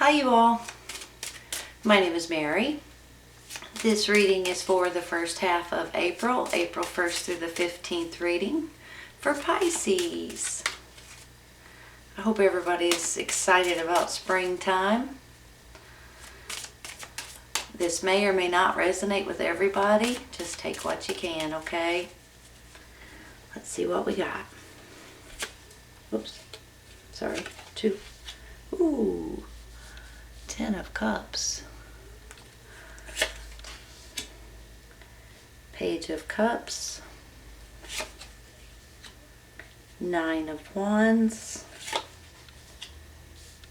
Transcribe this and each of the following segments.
Hi you all, my name is Mary. This reading is for the first half of April 1st through the 15th reading for Pisces. I hope everybody is excited about springtime. This may or may not resonate with everybody. Just take what you can, okay? Let's see what we got. Oops, sorry, 2. Ooh, 10 of Cups. Page of Cups. 9 of Wands.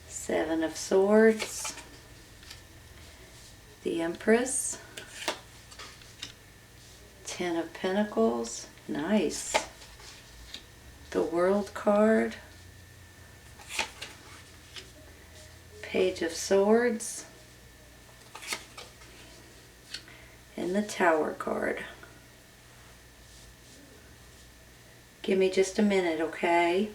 7 of Swords. The Empress. 10 of Pentacles. Nice. The World card. Page of Swords. And the Tower card. Give me just a minute, okay?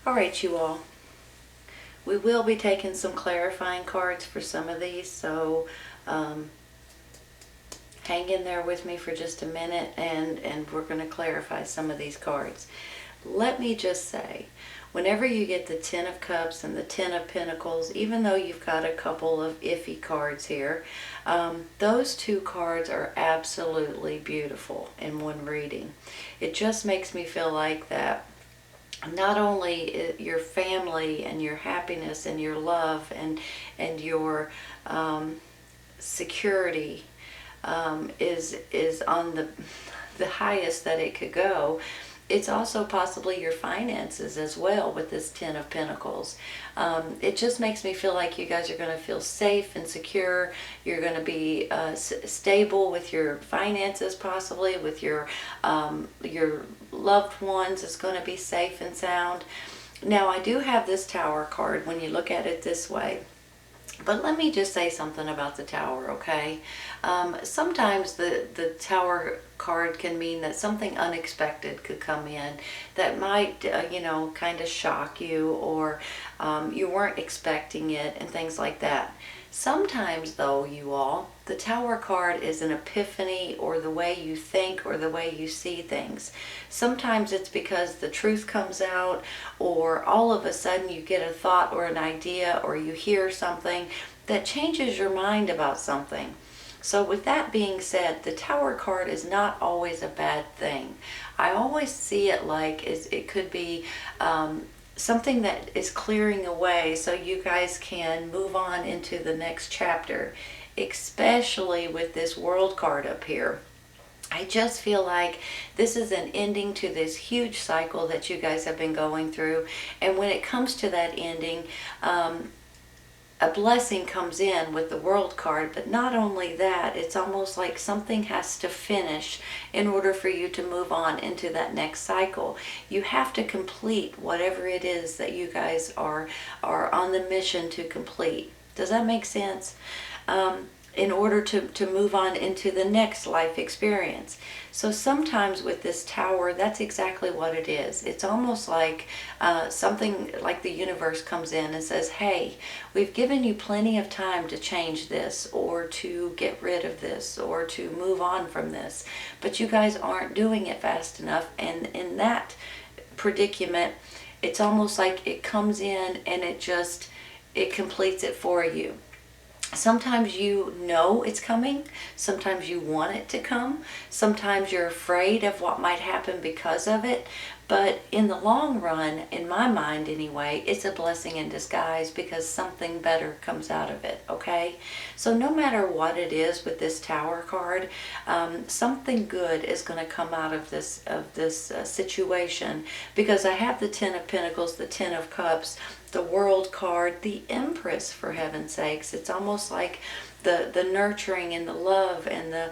Alright you all, we will be taking some clarifying cards for some of these, so hang in there with me for just a minute and we're going to clarify some of these cards. Let me just say, whenever you get the 10 of Cups and the 10 of Pentacles, even though you've got a couple of iffy cards here, those two cards are absolutely beautiful in one reading. It just makes me feel like that not only your family and your happiness and your love and your security is on the highest that it could go. It's also possibly your finances as well with this 10 of Pentacles. It just makes me feel like you guys are going to feel safe and secure. You're going to be stable with your finances, possibly with your loved ones. It's going to be safe and sound. Now, I do have this Tower card when you look at it this way. But let me just say something about the Tower, okay? Sometimes the Tower card can mean that something unexpected could come in that might, kind of shock you, or you weren't expecting it and things like that. Sometimes, though, you all, the Tower card is an epiphany, or the way you think, or the way you see things. Sometimes it's because the truth comes out, or all of a sudden you get a thought or an idea, or you hear something that changes your mind about something. So with that being said, the Tower card is not always a bad thing. I always see it like it could be something that is clearing away so you guys can move on into the next chapter, especially with this World card up here. I just feel like this is an ending to this huge cycle that you guys have been going through, and when it comes to that ending, a blessing comes in with the World card. But not only that, it's almost like something has to finish in order for you to move on into that next cycle. You have to complete whatever it is that you guys are on the mission to complete. Does that make sense? In order to move on into the next life experience. So sometimes with this Tower, that's exactly what it is. It's almost like something like the universe comes in and says, hey, we've given you plenty of time to change this, or to get rid of this, or to move on from this, but you guys aren't doing it fast enough. And in that predicament, it's almost like it comes in and it completes it for you. Sometimes you know it's coming, sometimes you want it to come, sometimes you're afraid of what might happen because of it, But in the long run, in my mind anyway, it's a blessing in disguise because something better comes out of it, okay? So no matter what it is with this Tower card, something good is going to come out of this situation, because I have the Ten of Pentacles, the Ten of Cups, the World card, the Empress, for heaven's sakes. It's almost like the nurturing and the love and the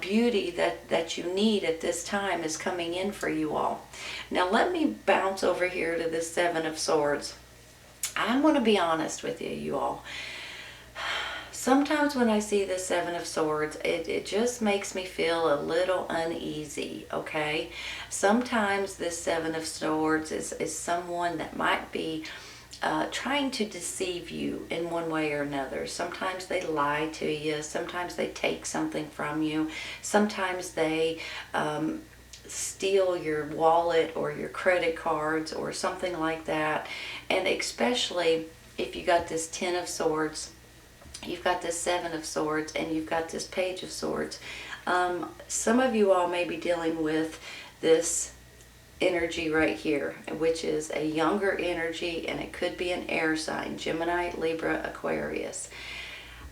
beauty that you need at this time is coming in for you all. Now let me bounce over here to this Seven of Swords. I'm going to be honest with you all. Sometimes when I see the Seven of Swords, it just makes me feel a little uneasy, okay? Sometimes this Seven of Swords is someone that might be trying to deceive you in one way or another. Sometimes they lie to you. Sometimes they take something from you. Sometimes they steal your wallet or your credit cards or something like that. And especially if you got this Ten of Swords, you've got this Seven of Swords, and you've got this Page of Swords. Some of you all may be dealing with this energy right here, which is a younger energy, and it could be an air sign: Gemini, Libra, Aquarius.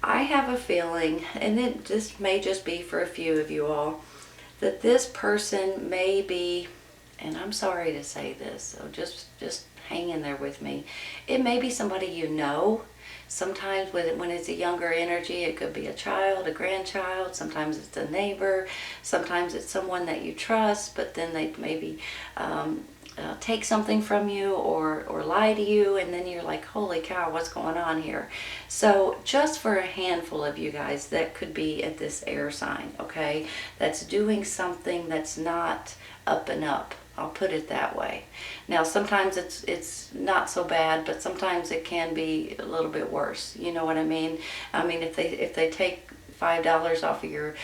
I have a feeling, and this may just be for a few of you all, that this person may be, and I'm sorry to say this, so just hang in there with me, it may be somebody you know. Sometimes when it's a younger energy, it could be a child, a grandchild. Sometimes it's a neighbor. Sometimes it's someone that you trust, but then they maybe take something from you or lie to you, and then you're like, holy cow, what's going on here? So just for a handful of you guys, that could be at this air sign, okay? That's doing something that's not up and up. I'll put it that way. Now, sometimes it's not so bad, but sometimes it can be a little bit worse. You know what I mean? I mean, if they take $5 off of your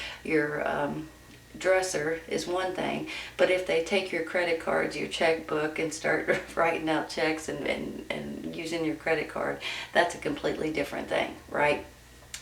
dresser is one thing, but if they take your credit cards, your checkbook, and start writing out checks and using your credit card, that's a completely different thing, right?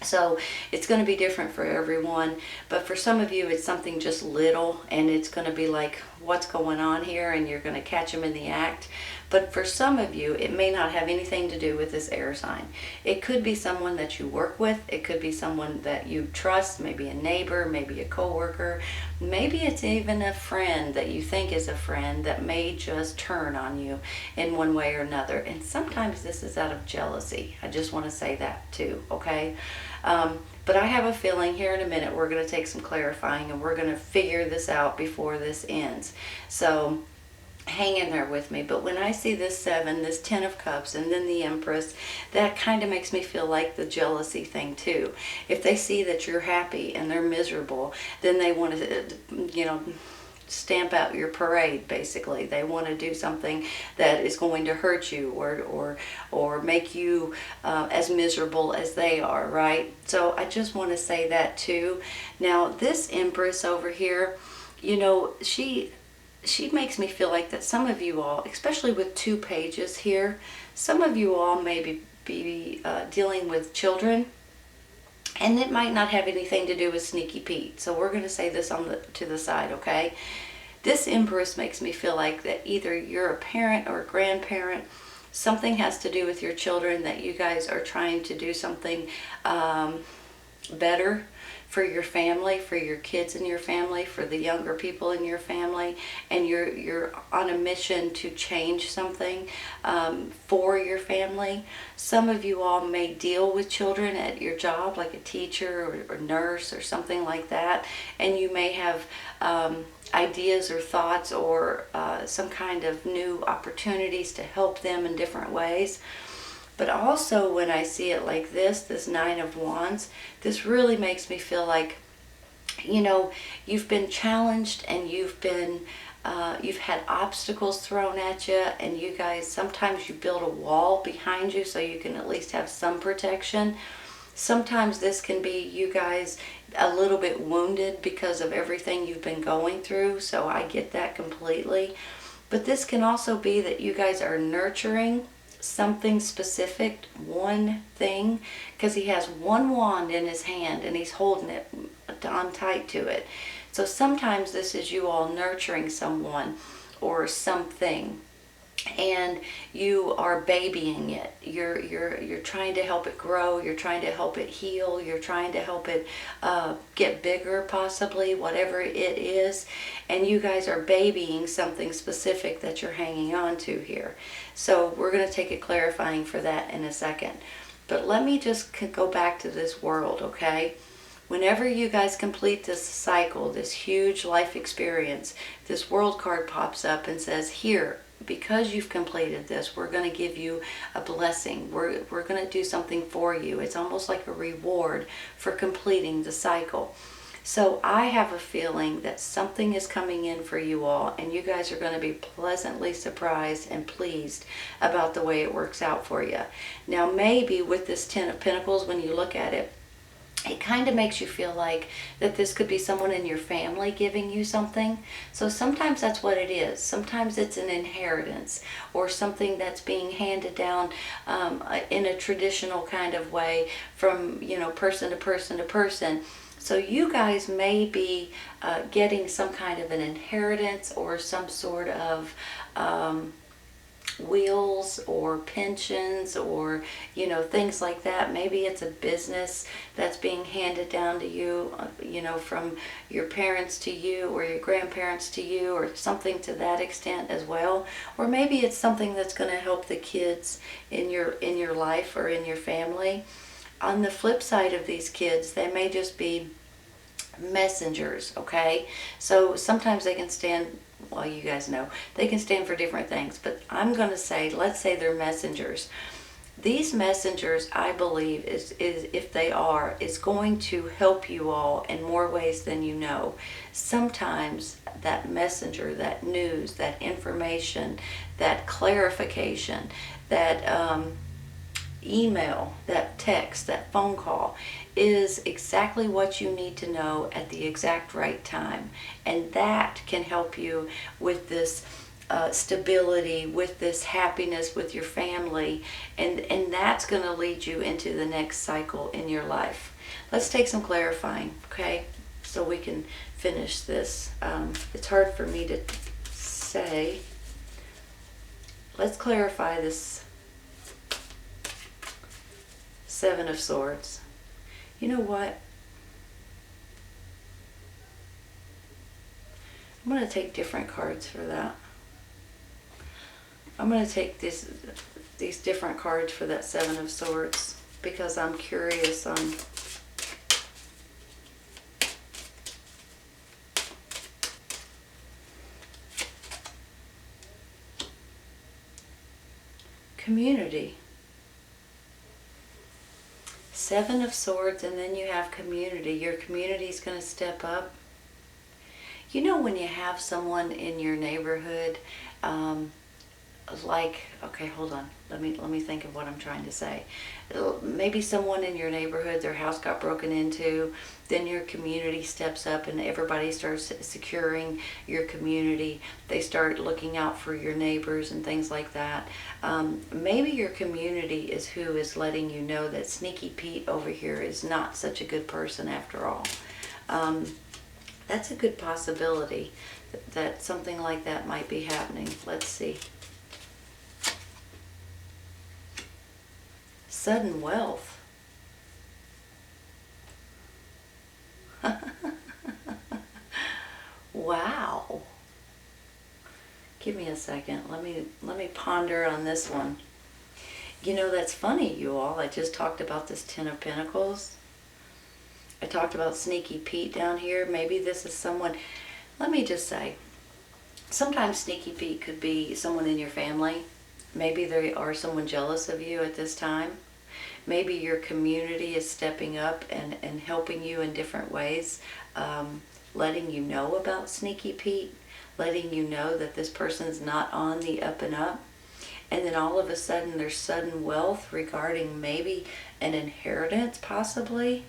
So it's going to be different for everyone, but for some of you it's something just little, and it's going to be like, what's going on here, and you're going to catch them in the act. But for some of you, it may not have anything to do with this air sign. It could be someone that you work with. It could be someone that you trust, maybe a neighbor, maybe a coworker. Maybe it's even a friend that you think is a friend that may just turn on you in one way or another. And sometimes this is out of jealousy. I just want to say that too, okay? But I have a feeling here in a minute we're going to take some clarifying, and we're going to figure this out before this ends. So hang in there with me. But when I see this Seven, this Ten of Cups, and then the Empress, that kind of makes me feel like the jealousy thing too. If they see that you're happy and they're miserable, then they want to, stamp out your parade, basically. They want to do something that is going to hurt you or make you as miserable as they are, right? So I just want to say that too. Now, this Empress over here, she makes me feel like that some of you all, especially with two pages here, some of you all may be dealing with children, and it might not have anything to do with Sneaky Pete. So we're going to say this to the side, okay? This Empress makes me feel like that either you're a parent or a grandparent, something has to do with your children, that you guys are trying to do something better for your family, for your kids in your family, for the younger people in your family, and you're on a mission to change something for your family. Some of you all may deal with children at your job, like a teacher or nurse or something like that, and you may have ideas or thoughts or some kind of new opportunities to help them in different ways. But also when I see it like this Nine of Wands, this really makes me feel like, you've been challenged, and you've had obstacles thrown at you, and you guys, sometimes you build a wall behind you so you can at least have some protection. Sometimes this can be you guys a little bit wounded because of everything you've been going through, so I get that completely. But this can also be that you guys are nurturing something specific, one thing, because he has one wand in his hand and he's holding it on tight to it. So sometimes this is you all nurturing someone, or something, and you are babying it. You're trying to help it grow. You're trying to help it heal. You're trying to help it get bigger, possibly, whatever it is. And you guys are babying something specific that you're hanging on to here. So we're going to take a clarifying for that in a second. But let me just go back to this world, okay? Whenever you guys complete this cycle, this huge life experience, this world card pops up and says, here, because you've completed this, we're going to give you a blessing. We're going to do something for you. It's almost like a reward for completing the cycle. So I have a feeling that something is coming in for you all, and you guys are going to be pleasantly surprised and pleased about the way it works out for you. Now, maybe with this Ten of Pentacles, when you look at it, it kind of makes you feel like that this could be someone in your family giving you something. So sometimes that's what it is. Sometimes it's an inheritance or something that's being handed down in a traditional kind of way from, you know, person to person to person. So you guys may be getting some kind of an inheritance or some sort of wills or pensions or, you know, things like that. Maybe it's a business that's being handed down to you, you know, from your parents to you or your grandparents to you, or something to that extent as well. Or maybe it's something that's going to help the kids in your life or in your family. On the flip side of these kids, they may just be messengers, okay? So sometimes they can stand, well, you guys know, they can stand for different things, but I'm going to say, let's say they're messengers. These messengers, I believe, is if they are, is going to help you all in more ways than you know. Sometimes that messenger, that news, that information, that clarification, that email, that text, that phone call is exactly what you need to know at the exact right time. And that can help you with this stability, with this happiness with your family, and that's going to lead you into the next cycle in your life. Let's take some clarifying, okay, so we can finish this. It's hard for me to say. Let's clarify this Seven of Swords. You know what? I'm going to take different cards for that. I'm going to take these different cards for that Seven of Swords because I'm curious on community. Seven of Swords, and then you have community. Your community is going to step up. You know, when you have someone in your neighborhood, like, okay, hold on. Let me think of what I'm trying to say. Maybe someone in your neighborhood, their house got broken into, then your community steps up and everybody starts securing your community. They start looking out for your neighbors and things like that. Maybe your community is who is letting you know that Sneaky Pete over here is not such a good person after all. That's a good possibility that something like that might be happening. Let's see. Sudden wealth. Wow. Give me a second. Let me ponder on this one. You know, that's funny, you all. I just talked about this Ten of Pentacles. I talked about Sneaky Pete down here. Maybe this is someone, let me just say, sometimes Sneaky Pete could be someone in your family. Maybe they are someone jealous of you at this time. Maybe your community is stepping up and helping you in different ways, letting you know about Sneaky Pete, letting you know that this person's not on the up and up. And then all of a sudden there's sudden wealth regarding maybe an inheritance possibly.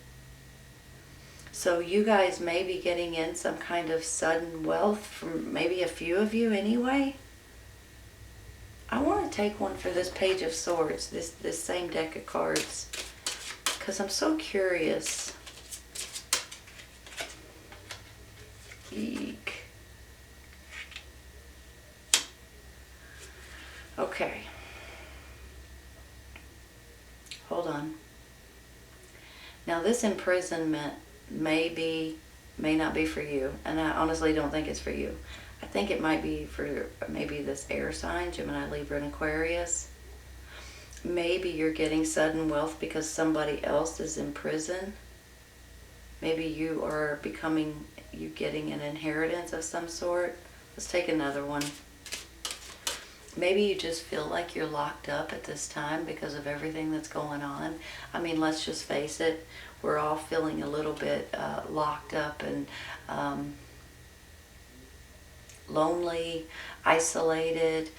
So you guys may be getting in some kind of sudden wealth from maybe a few of you anyway. I want to take one for this Page of Swords, this same deck of cards, because I'm so curious. Eek. Okay. Hold on. Now this imprisonment may not be for you, and I honestly don't think it's for you. I think it might be for maybe this air sign, Gemini, Libra, and Aquarius. Maybe you're getting sudden wealth because somebody else is in prison. Maybe you getting an inheritance of some sort. Let's take another one. Maybe you just feel like you're locked up at this time because of everything that's going on. I mean, let's just face it, we're all feeling a little bit locked up and lonely, isolated,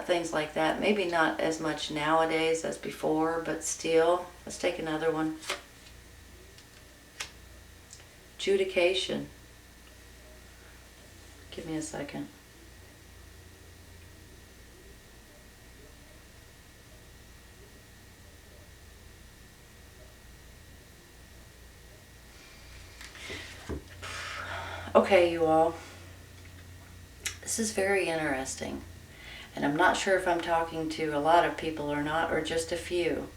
things like that. Maybe not as much nowadays as before, but still. Let's take another one. Adjudication. Give me a second. Okay, you all. This is very interesting. And I'm not sure if I'm talking to a lot of people or not, or just a few.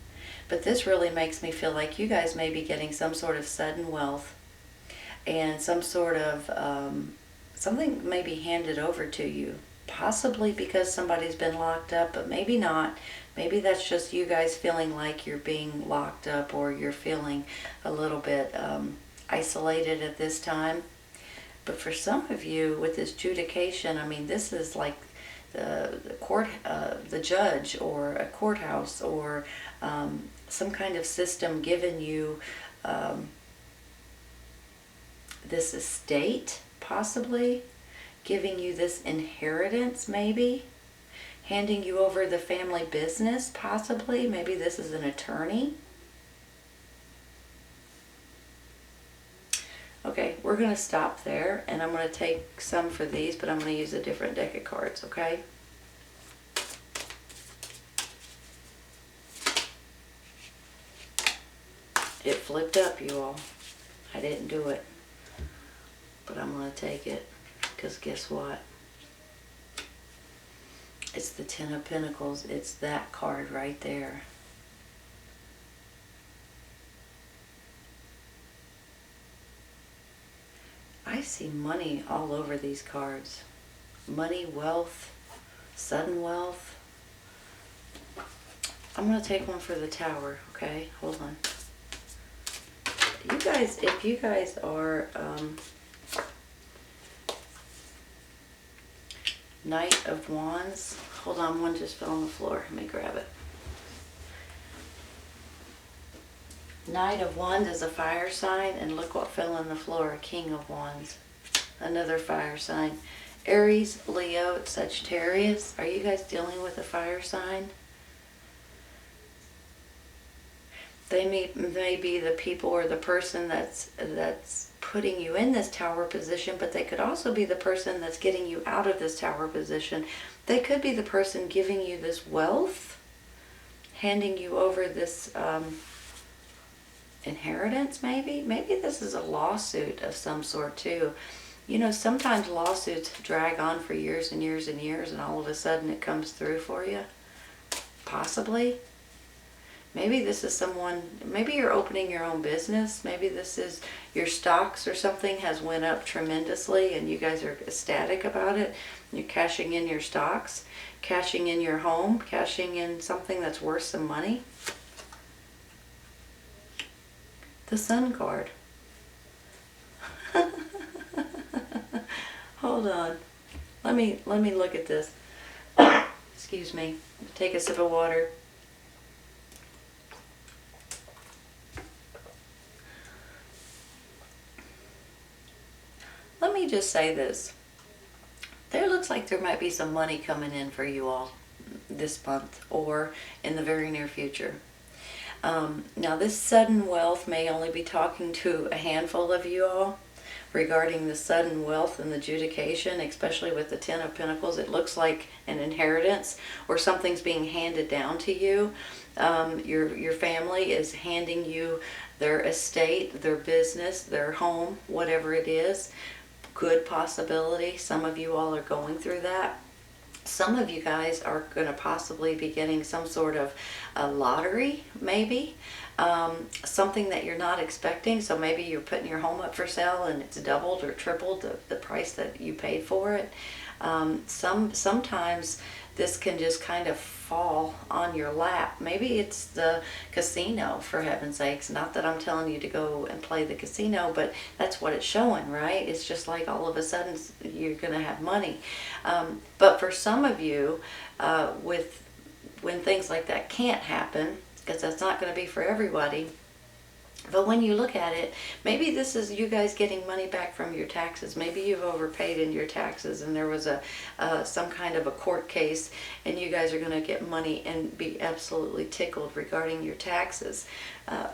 But this really makes me feel like you guys may be getting some sort of sudden wealth and some sort of something may be handed over to you. Possibly because somebody's been locked up, but maybe not. Maybe that's just you guys feeling like you're being locked up, or you're feeling a little bit isolated at this time. But for some of you, with this adjudication, I mean, this is like the court, the judge, or a courthouse, or some kind of system giving you this estate, possibly giving you this inheritance, maybe handing you over the family business, possibly. Maybe this is an attorney. Okay, we're going to stop there, and I'm going to take some for these, but I'm going to use a different deck of cards, okay? It flipped up, you all. I didn't do it, but I'm going to take it, because guess what? It's the Ten of Pentacles. It's that card right there. I see money all over these cards. Money, wealth, sudden wealth. I'm going to take one for the Tower, okay? Hold on. You guys, if you guys are Knight of Wands. Hold on, one just fell on the floor. Let me grab it. Knight of Wands is a fire sign, and look what fell on the floor, King of Wands. Another fire sign. Aries, Leo, Sagittarius. Are you guys dealing with a fire sign? They may be the people or the person that's putting you in this tower position, but they could also be the person that's getting you out of this tower position. They could be the person giving you this wealth, handing you over this inheritance, maybe. Maybe this is a lawsuit of some sort too. You know, sometimes lawsuits drag on for years and years and years, and all of a sudden it comes through for you. Possibly. Maybe this is someone, maybe you're opening your own business. Maybe this is your stocks or something has went up tremendously and you guys are ecstatic about it. You're cashing in your stocks, cashing in your home, cashing in something that's worth some money. The Sun card. Hold on. Let me look at this. Excuse me. Take a sip of water. Let me just say this. There looks like there might be some money coming in for you all this month or in the very near future. Now this sudden wealth may only be talking to a handful of you all regarding the sudden wealth and the adjudication, especially with the Ten of Pentacles. It looks like an inheritance or something's being handed down to you. Your family is handing you their estate, their business, their home, whatever it is. Good possibility. Some of you all are going through that. Some of you guys are going to possibly be getting some sort of a lottery, maybe. Something that you're not expecting. So maybe you're putting your home up for sale and it's doubled or tripled the price that you paid for it. Sometimes this can just kind of fall on your lap. Maybe it's the casino, for heaven's sakes. Not that I'm telling you to go and play the casino, but that's what it's showing, right? It's just like all of a sudden you're going to have money. But for some of you, when things like that can't happen, because that's not going to be for everybody. But when you look at it, maybe this is you guys getting money back from your taxes. Maybe you've overpaid in your taxes and there was some kind of a court case and you guys are going to get money and be absolutely tickled regarding your taxes.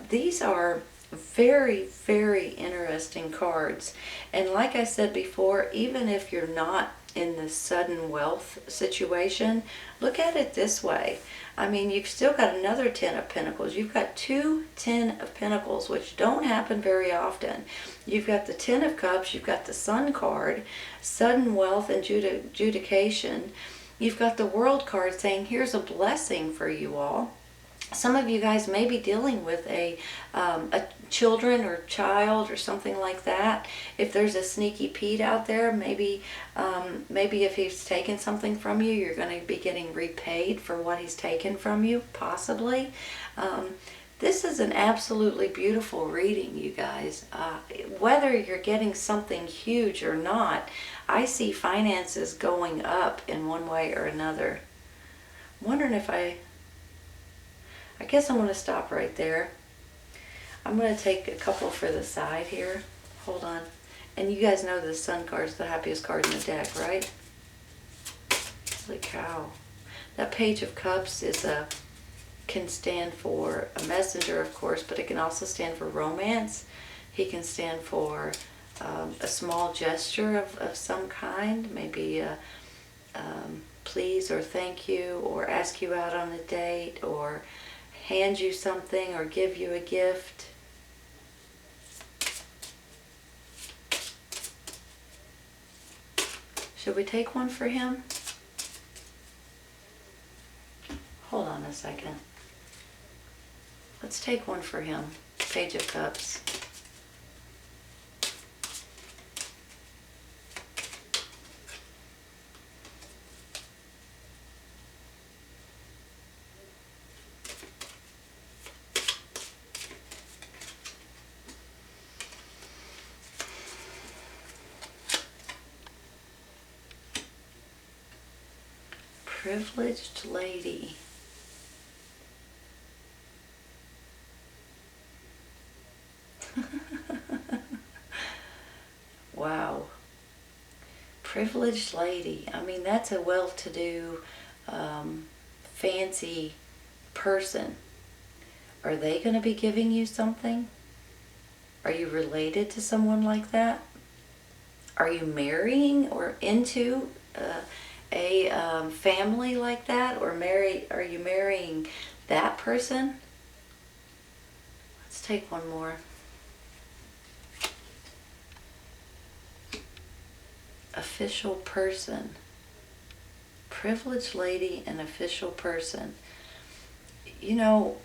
These are very, very interesting cards. And like I said before, even if you're not in this sudden wealth situation, look at it this way. I mean, you've still got another 10 of Pentacles. You've got 2 10 of Pentacles, which don't happen very often. You've got the 10 of Cups. You've got the Sun card, sudden wealth and judication. You've got the World card saying, here's a blessing for you all. Some of you guys may be dealing with a children or child or something like that. If there's a sneaky Pete out there, maybe if he's taken something from you, you're going to be getting repaid for what he's taken from you, possibly. This is an absolutely beautiful reading, you guys. Whether you're getting something huge or not, I see finances going up in one way or another. I'm wondering if I guess I'm going to stop right there. I'm going to take a couple for the side here. Hold on. And you guys know the Sun card is the happiest card in the deck, right? Holy cow. That Page of Cups can stand for a messenger, of course, but it can also stand for romance. He can stand for a small gesture of some kind, maybe a please or thank you, or ask you out on a date, or hand you something, or give you a gift. Should we take one for him? Hold on a second. Let's take one for him. Page of Cups. Privileged lady. Wow. Privileged lady. I mean, that's a well-to-do, fancy person. Are they going to be giving you something? Are you related to someone like that? Are you marrying or into a family like that, or are you marrying that person? Let's take one more. Official person. Privileged lady and official person. You know,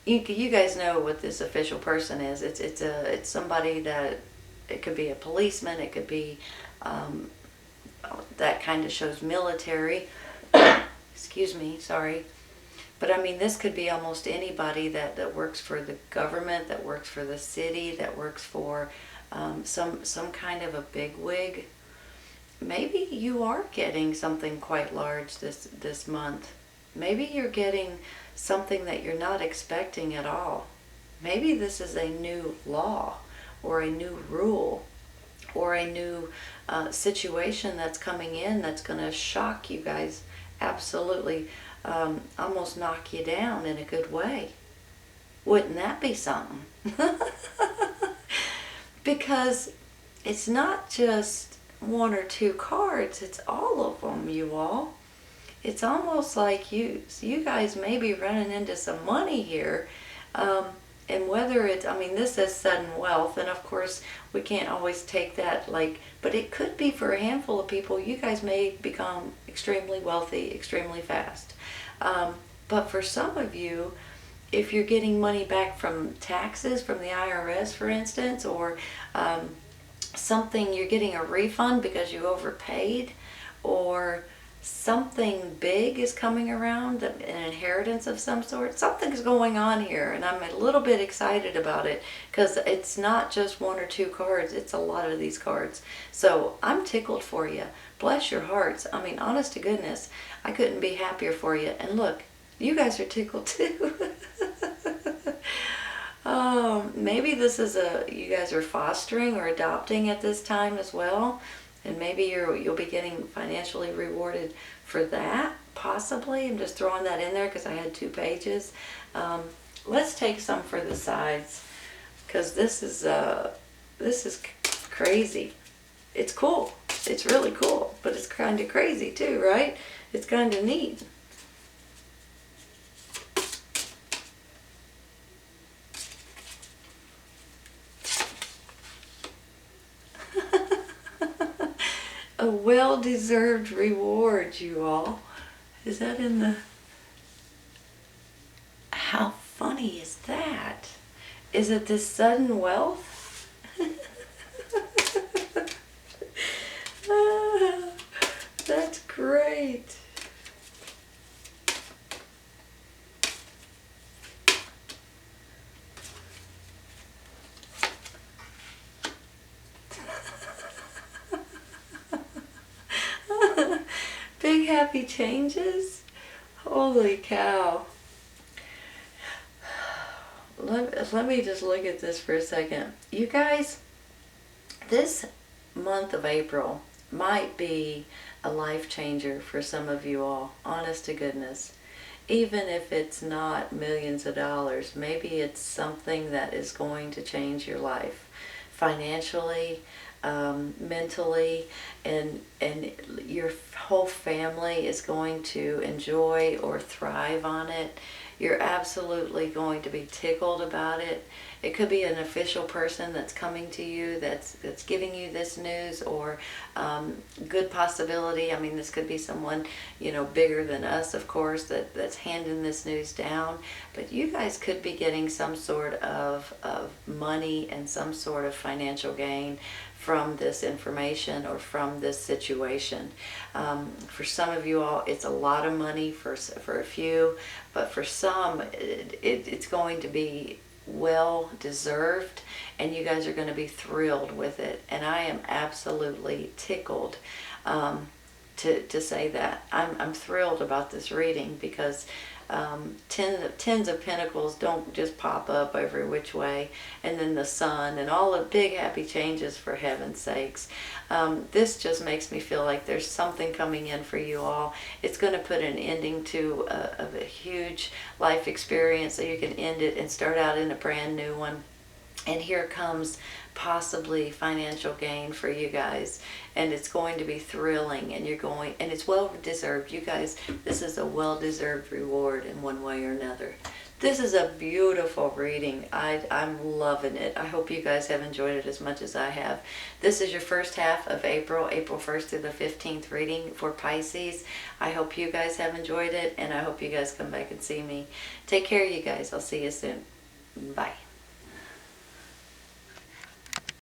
you guys know what this official person is. It's somebody that, it could be a policeman, it could be that kind of shows military. Excuse me, sorry. But I mean, this could be almost anybody that works for the government, that works for the city, that works for some kind of a bigwig. Maybe you are getting something quite large this month. Maybe you're getting something that you're not expecting at all. Maybe this is a new law or a new rule or a new situation that's coming in that's going to shock you guys, absolutely, almost knock you down in a good way. Wouldn't that be something? Because it's not just one or two cards, it's all of them, you all. It's almost like you guys may be running into some money here. And whether it's, I mean, this says sudden wealth, and of course we can't always take that like, but it could be for a handful of people. You guys may become extremely wealthy extremely fast. But for some of you, if you're getting money back from taxes from the IRS, for instance, or something, you're getting a refund because you overpaid, or something big is coming around, an inheritance of some sort. Something's going on here, and I'm a little bit excited about it because it's not just one or two cards, it's a lot of these cards. So I'm tickled for you. Bless your hearts. I mean, honest to goodness, I couldn't be happier for you. And look, you guys are tickled too. Maybe this is you guys are fostering or adopting at this time as well. And maybe you'll be getting financially rewarded for that, possibly. I'm just throwing that in there because I had 2 pages. Let's take some for the sides, because this is crazy. It's cool. It's really cool, but it's kind of crazy too, right? It's kind of neat. A well-deserved reward, you all. Is that in the... How funny is that? Is it this sudden wealth? That's great. Big happy changes? Holy cow. Let me just look at this for a second. You guys, this month of April might be a life changer for some of you all, honest to goodness. Even if it's not millions of dollars, maybe it's something that is going to change your life financially, mentally, and your whole family is going to enjoy or thrive on it. You're absolutely going to be tickled about it. It could be an official person that's coming to you that's giving you this news, or good possibility. I mean, this could be someone, you know, bigger than us, of course, that's handing this news down. But you guys could be getting some sort of money and some sort of financial gain from this information or from this situation. For some of you all, it's a lot of money for a few, but for some, it's going to be well deserved, and you guys are going to be thrilled with it. And I am absolutely tickled to say that. I'm thrilled about this reading, because tens of pentacles don't just pop up every which way, and then the sun and all the big happy changes, for heaven's sakes. This just makes me feel like there's something coming in for you all. It's going to put an ending to a huge life experience, so you can end it and start out in a brand new one. And here comes possibly financial gain for you guys, and it's going to be thrilling, and and it's well deserved. You guys, this is a well deserved reward in one way or another. This is a beautiful reading. I'm loving it. I hope you guys have enjoyed it as much as I have. This is your first half of April 1st through the 15th reading for Pisces. I hope you guys have enjoyed it, and I hope you guys come back and see me. Take care, you guys. I'll see you soon. Bye.